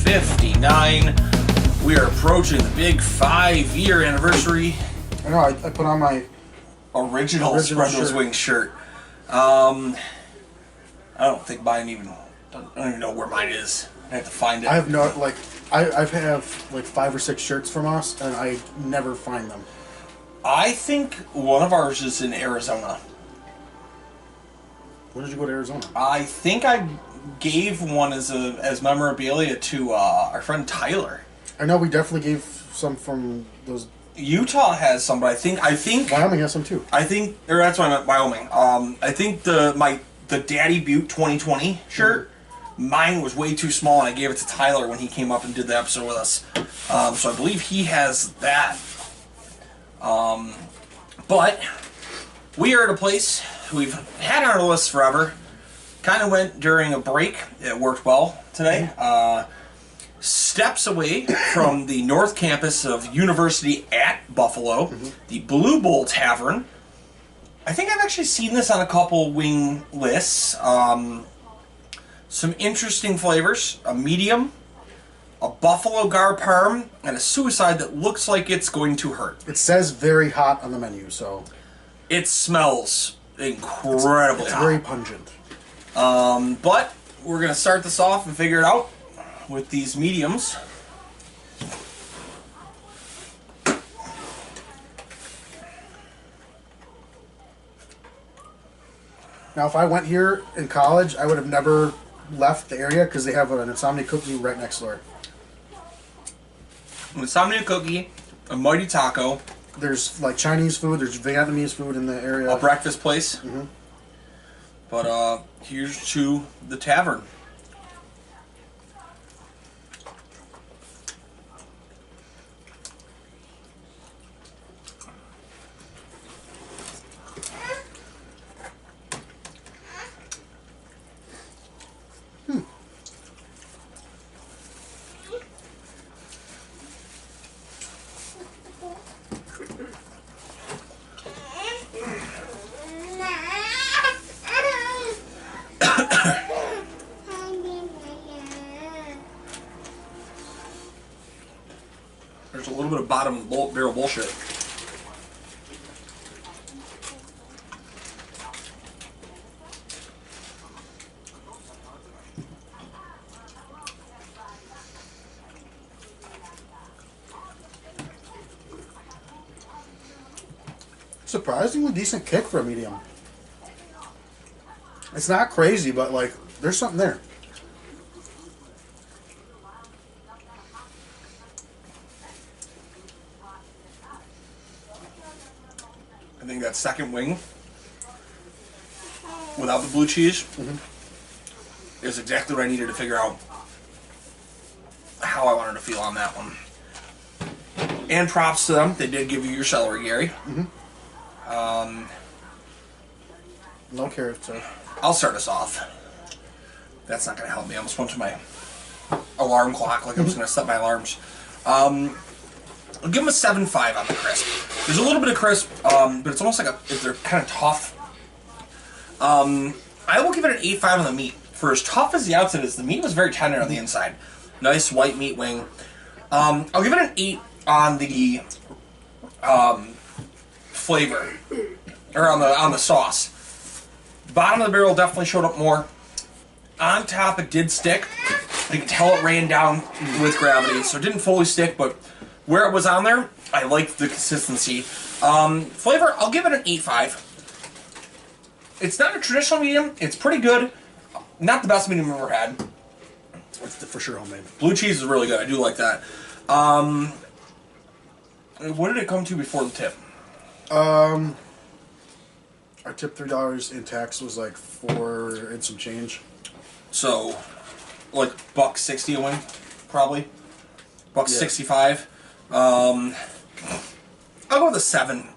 59. We are approaching the big 5-year anniversary. I know, I put on my original Spread Those Wings shirt. I don't think mine even... I don't even know where mine is. I have to find it. I have no, like... I have like 5 or 6 shirts from us, and I never find them. I think one of ours is in Arizona. When did you go to Arizona? I think I gave one as memorabilia to our friend Tyler. I know we definitely gave some from those. Utah has some, but I think Wyoming has some too. I think, or that's why I meant Wyoming. I think the Daddy Butte 2020 shirt. Mine was way too small, and I gave it to Tyler when he came up and did the episode with us. So I believe he has that. But we are at a place we've had on our list forever. Kind of went during a break. It worked well today. Steps away from the North Campus of University at Buffalo, the Blue Bowl Tavern. I think I've actually seen this on a couple wing lists. Some interesting flavors, a medium, a buffalo gar parm, and a suicide that looks like it's going to hurt. It says very hot on the menu, so... It smells incredibly It's hot. very pungent. But we're going to start this off and figure it out with these mediums. Now, if I went here in college, I would have never left the area because they have an insomnia cookie right next door. Insomnia cookie, a mighty taco. There's like Chinese food, there's Vietnamese food in the area. A breakfast place. But here's to the tavern. There's a little bit of bottom barrel bullshit. Surprisingly decent kick for a medium. It's not crazy, but like, there's something there. I think that second wing, without the blue cheese, is exactly what I needed to figure out how I wanted to feel on that one. And props to them, they did give you your celery, Gary. No carrots, sir. I'll start us off. That's not going to help me. I almost went to my alarm clock like I was going to set my alarms. I'll give them a 7.5 on the crisp. There's a little bit of crisp, but it's almost like they're kind of tough. I will give it an 8.5 on the meat. For as tough as the outside is, the meat was very tender on the inside. Nice white meat wing. I'll give it an 8 on the flavor, or on the sauce. Bottom of the barrel definitely showed up more. On top, it did stick. You can tell it ran down with gravity, so it didn't fully stick, but where it was on there, I liked the consistency. Flavor, I'll give it an 8.5. It's not a traditional medium. It's pretty good. Not the best medium I've ever had. It's for sure homemade. Blue cheese is really good. I do like that. What did it come to before the tip? Our tip $3 in tax was like $4 and some change. So, like $1.60 a wing, probably. $1.65. I'll go with a 7.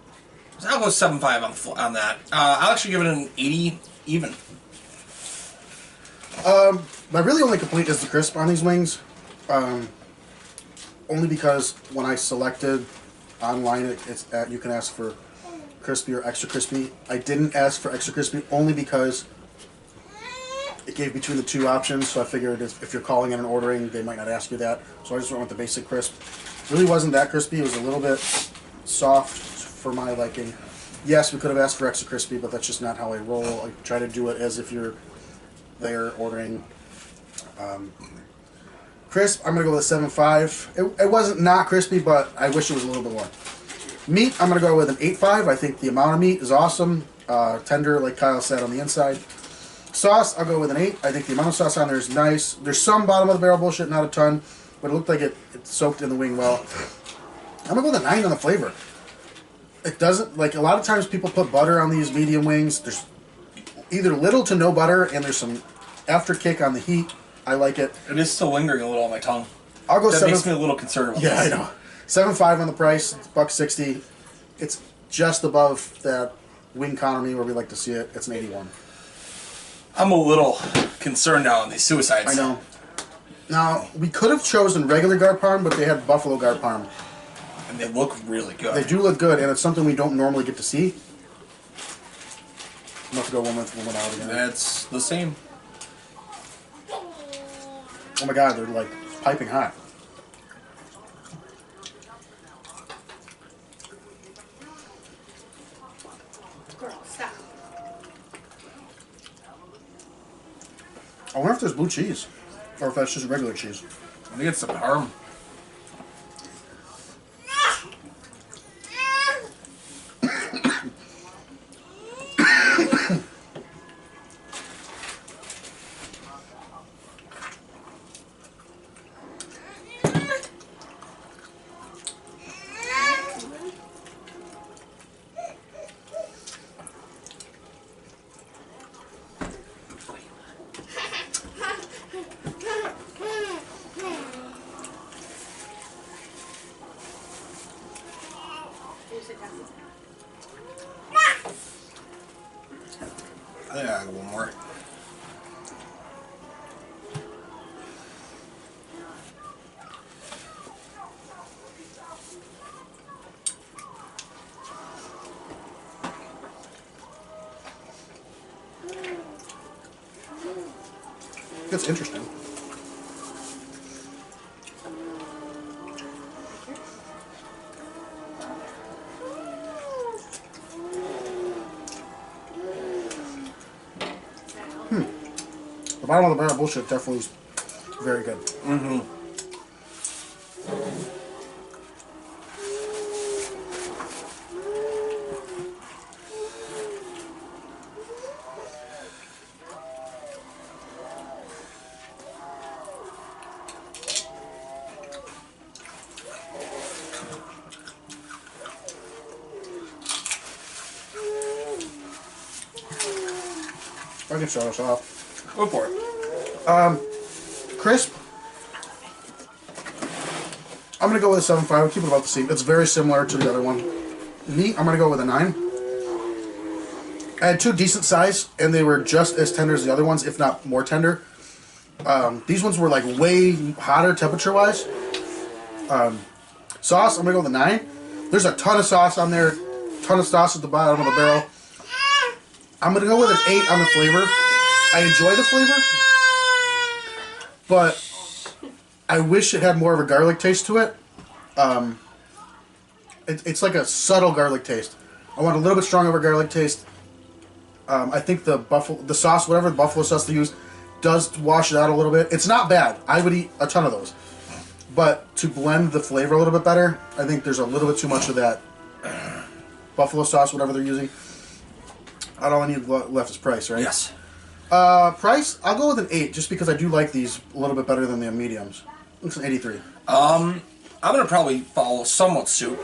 I'll go 7.5 on that. I'll actually give it an 80 even. My really only complaint is the crisp on these wings. Only because when I selected online, you can ask for crispy or extra crispy. I didn't ask for extra crispy only because it gave between the two options, so I figured if you're calling in and ordering, they might not ask you that. So I just went with the basic crisp. Really wasn't that crispy. It was a little bit soft for my liking. Yes, we could have asked for extra crispy, but that's just not how I roll. I try to do it as if you're there ordering. Crisp, I'm going to go with a 7.5. It wasn't not crispy, but I wish it was a little bit more. Meat, I'm going to go with an 8.5. I think the amount of meat is awesome. Tender, like Kyle said, on the inside. Sauce, I'll go with an 8. I think the amount of sauce on there is nice. There's some bottom of the barrel bullshit, not a ton, but it looked like it soaked in the wing well. I'm going to go with a 9 on the flavor. It doesn't, like a lot of times people put butter on these medium wings. There's either little to no butter, and there's some after kick on the heat. I like it. It is still lingering a little on my tongue. I'll go that 7. Makes me a little concerned about Yeah, this. I know. 7.5 on the price. It's $1.60. It's just above that wing economy where we like to see it. It's an 81. I'm a little concerned now on these suicides. I know. Now, we could have chosen regular gar parm, but they had buffalo gar parm. And they look really good. They do look good, and it's something we don't normally get to see. I'm going to go one out again. That's the same. Oh my god, they're like piping hot. Girl, stop. I wonder if there's blue cheese, or if that's just regular cheese. I think it's the parm. I think I got one more. That's interesting. The bottom of the barrel bullshit definitely is very good. Mm-hmm. I can show us off. Go for it. Crisp. I'm going to go with a 7.5. We'll keep it about the same. It's very similar to the other one. Meat, I'm going to go with a 9. I had two decent size, and they were just as tender as the other ones, if not more tender. These ones were like way hotter temperature-wise. Sauce, I'm going to go with a 9. There's a ton of sauce on there. Ton of sauce at the bottom of the barrel. I'm going to go with an 8 on the flavor. I enjoy the flavor, but I wish it had more of a garlic taste to it. It's like a subtle garlic taste. I want a little bit stronger of a garlic taste. I think the sauce, whatever the buffalo sauce they use, does wash it out a little bit. It's not bad. I would eat a ton of those. But to blend the flavor a little bit better, I think there's a little bit too much of that buffalo sauce, whatever they're using. All I need left is price, right? Yes. Price, I'll go with an 8, just because I do like these a little bit better than the mediums. Looks an 83. I'm going to probably follow somewhat suit.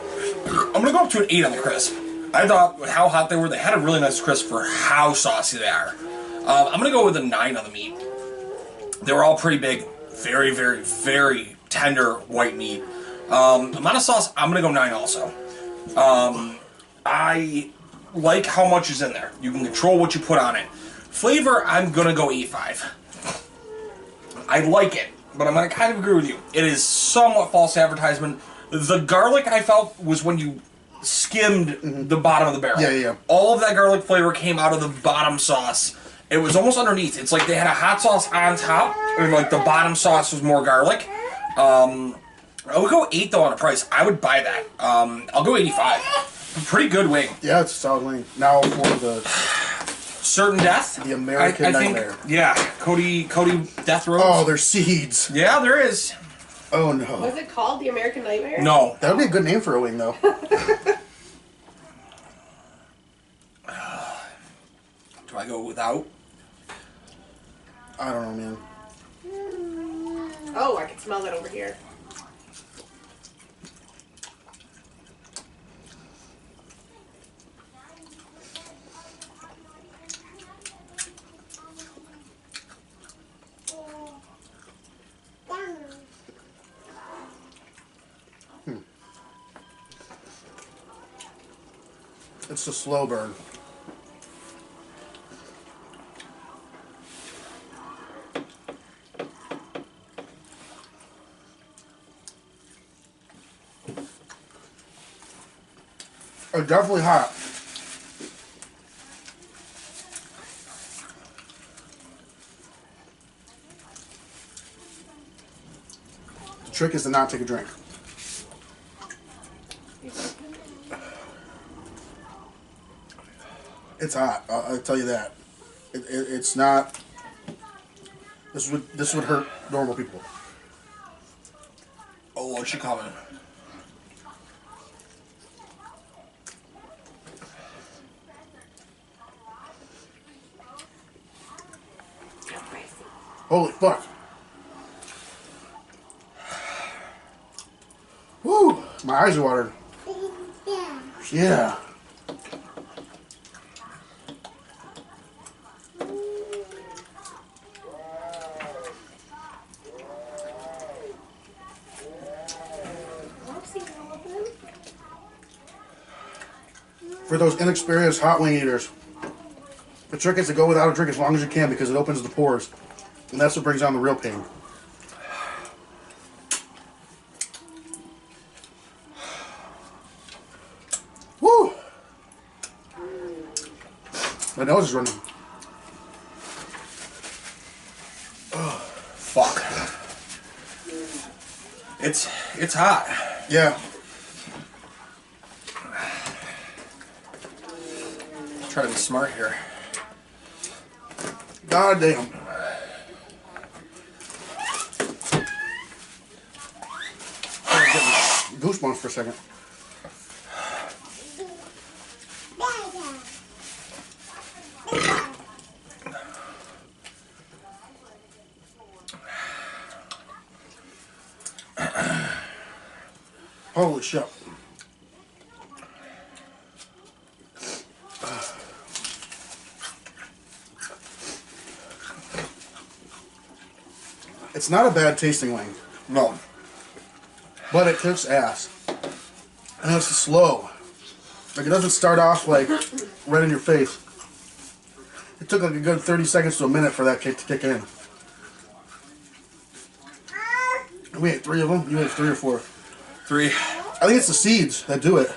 I'm going to go up to an 8 on the crisp. I thought with how hot they were, they had a really nice crisp for how saucy they are. I'm going to go with a 9 on the meat. They were all pretty big, very, very, very tender white meat. Amount of sauce, I'm going to go 9 also. I like how much is in there. You can control what you put on it. Flavor, I'm going to go 8.5. I like it, but I'm going to kind of agree with you. It is somewhat false advertisement. The garlic I felt was when you skimmed the bottom of the barrel. Yeah. All of that garlic flavor came out of the bottom sauce, It was almost underneath. It's like they had a hot sauce on top, and like the bottom sauce was more garlic. I would go 8 though on a price. I would buy that. I'll go 85. Pretty good wing. Yeah, it's a solid wing. Now for the Certain Death. The American Nightmare. Think, yeah, Cody Death Rose. Oh, there's seeds. Yeah, there is. Oh no. Was it called the American Nightmare? No. That would be a good name for a wing, though. Do I go without? I don't know, man. Oh, I can smell that over here. It's a slow burn. It's definitely hot. The trick is to not take a drink. It's hot. I'll tell you that. It's not. This would hurt normal people. Oh, what's she coming? Holy fuck! Woo! My eyes are watering. Yeah. For those inexperienced hot wing eaters, the trick is to go without a drink as long as you can because it opens the pores. And that's what brings on the real pain. Woo! My nose is running. Fuck. It's hot. Yeah. Try to be smart here. God damn. Goosebumps for a second. Holy shit. It's not a bad tasting wing. No. But it kicks ass. And it's slow. Like, it doesn't start off, like, right in your face. It took, like, a good 30 seconds to a minute for that kick to kick in. We ate 3 of them? You ate 3 or 4? 3. I think it's the seeds that do it.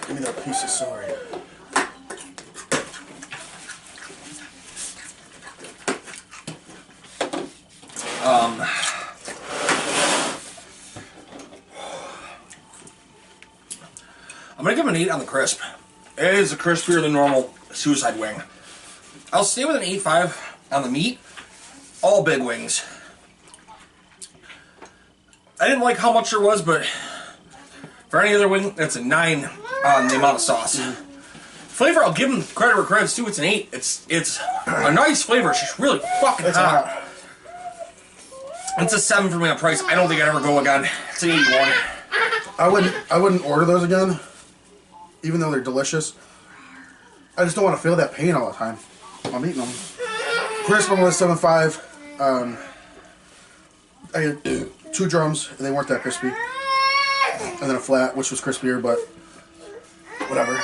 Give me that piece of celery. I'm gonna give him an 8 on the crisp. It is a crispier than normal suicide wing. I'll stay with an 8.5 on the meat. All big wings. I didn't like how much there was, but for any other wing, that's a 9 on the amount of sauce. Flavor, I'll give them credit where credit's due. It's an 8. It's a nice flavor. It's just really fucking hot. It's a 7 for me on price. I don't think I'd ever go again. It's an 81. I wouldn't order those again, even though they're delicious. I just don't want to feel that pain all the time. I'm eating them. Crisp on was 7.5. I had 2 drums, and they weren't that crispy. And then a flat, which was crispier, but whatever.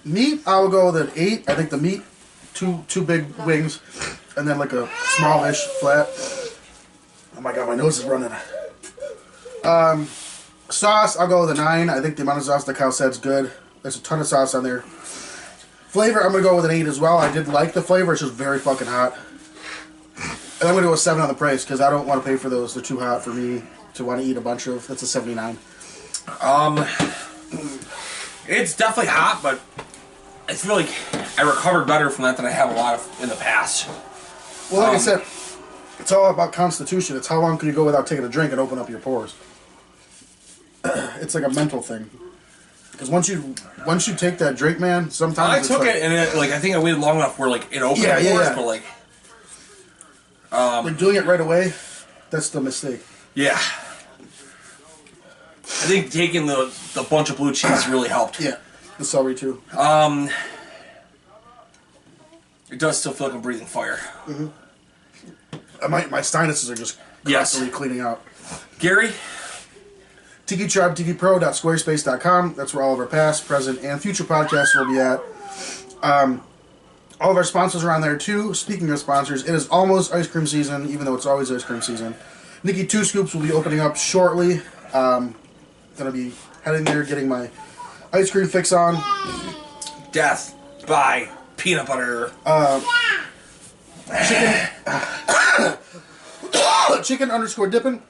Meat, I'll go with an 8. I think the meat, two big wings, and then like a smallish flat. Oh my god, my nose is running. Sauce, I'll go with a 9. I think the amount of sauce that Kyle said is good. There's a ton of sauce on there. Flavor, I'm going to go with an 8 as well. I did like the flavor. It's just very fucking hot. And I'm going to go with 7 on the price because I don't want to pay for those. They're too hot for me to want to eat a bunch of. That's a 79. It's definitely hot, but I feel like I recovered better from that than I have a lot of in the past. Well, like I said, it's all about constitution. It's how long can you go without taking a drink and open up your pores. It's like a mental thing. Because once you take that drink, man, sometimes I took it and I think I waited long enough where it opened Yeah, pores, yeah. but like doing it right away, that's the mistake. yeah. I think taking the bunch of blue cheese really helped. Yeah, the celery too. It does still feel like I'm breathing fire. My sinuses are just constantly cleaning out. Gary? TikiTribe, tikipro.squarespace.com. That's where all of our past, present, and future podcasts will be at. All of our sponsors are on there too. Speaking of sponsors, it is almost ice cream season, even though it's always ice cream season. Nikki 2 Scoops will be opening up shortly. Gonna be heading there, getting my ice cream fix on. Death by peanut butter. Chicken_dippin'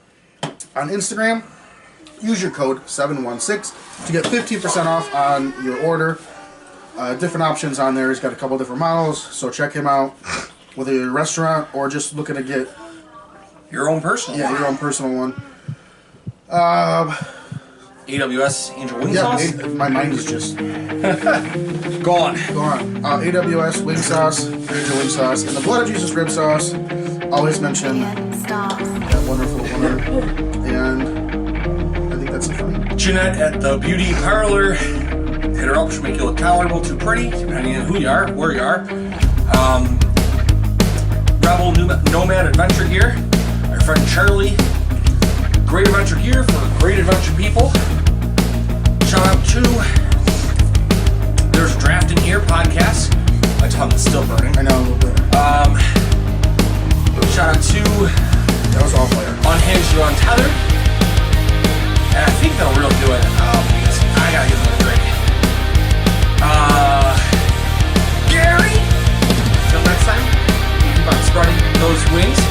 on Instagram. Use your code 716 to get 15% off on your order. Different options on there. He's got a couple different models, so check him out. Whether you're a restaurant or just looking to get Your own personal. your own personal one. AWS Angel Wing Yeah, Sauce? my mind is just Gone. gone. AWS wing sauce, Angel wing sauce, and the Blood of Jesus rib sauce. Always mention that wonderful woman. And I think that's it for me. Jeanette at the beauty parlor. Hit her up. She'll make you look tolerable, too pretty, depending on who you are, where you are. Rebel Nomad Adventure Gear. Our friend Charlie. Great adventure gear for great adventure people. Shout out to There's Draft in Here podcast. My tongue is still burning. I know a little bit. Shout out to That was all fire. Unhinged or Untethered. And I think that'll really do it. Because I gotta get another drink. Gary! Till next time, keep on spreading those wings.